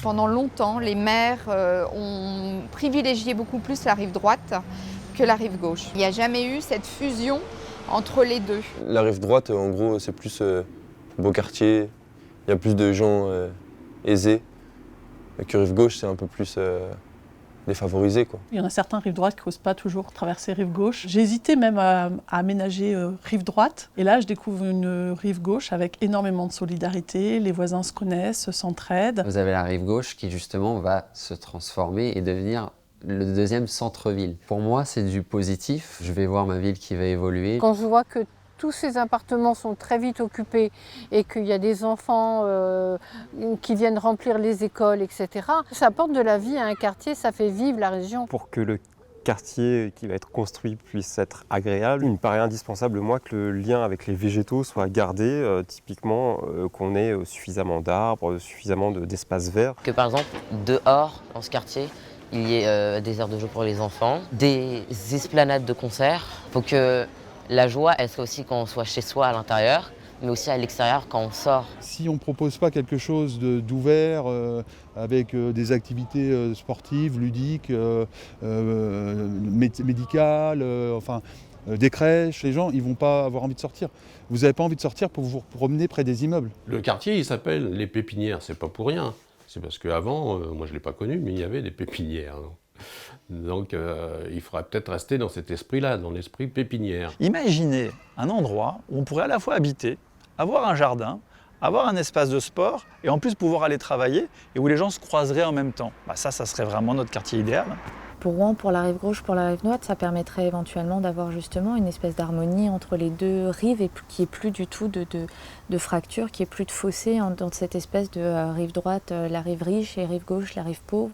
Pendant longtemps, les maires ont privilégié beaucoup plus la rive droite que la rive gauche. Il n'y a jamais eu cette fusion entre les deux. La rive droite, en gros, c'est plus beau quartier, il y a plus de gens aisés. Que rive gauche, c'est un peu plus défavorisé, quoi. Il y en a certains rive droite qui n'osent pas toujours traverser rive gauche. J'ai hésité même à aménager rive droite. Et là, je découvre une rive gauche avec énormément de solidarité. Les voisins se connaissent, s'entraident. Vous avez la rive gauche qui justement va se transformer et devenir le deuxième centre-ville. Pour moi, c'est du positif. Je vais voir ma ville qui va évoluer. Quand je vois que tous ces appartements sont très vite occupés et qu'il y a des enfants qui viennent remplir les écoles, etc., ça apporte de la vie à un quartier, ça fait vivre la région. Pour que le quartier qui va être construit puisse être agréable, il me paraît indispensable, moi, que le lien avec les végétaux soit gardé, typiquement qu'on ait suffisamment d'arbres, suffisamment d'espaces verts. Que par exemple, dehors, dans ce quartier, il y ait des aires de jeu pour les enfants, des esplanades de concerts. Il faut que la joie, elle soit aussi quand on soit chez soi à l'intérieur, mais aussi à l'extérieur quand on sort. Si on ne propose pas quelque chose d'ouvert, avec des activités sportives, ludiques, médicales, des crèches, les gens ils ne vont pas avoir envie de sortir. Vous n'avez pas envie de sortir pour vous promener près des immeubles. Le quartier, il s'appelle les Pépinières, c'est pas pour rien. C'est parce qu'avant, moi je ne l'ai pas connu, mais il y avait des pépinières. Donc il faudra peut-être rester dans cet esprit-là, dans l'esprit pépinière. Imaginez un endroit où on pourrait à la fois habiter, avoir un jardin, avoir un espace de sport et en plus pouvoir aller travailler et où les gens se croiseraient en même temps. Ça serait vraiment notre quartier idéal. Pour Rouen, pour la rive gauche, pour la rive droite, ça permettrait éventuellement d'avoir justement une espèce d'harmonie entre les deux rives et qu'il n'y ait plus du tout de fracture, qu'il n'y ait plus de fossé dans cette espèce de rive droite, la rive riche et rive gauche, la rive pauvre.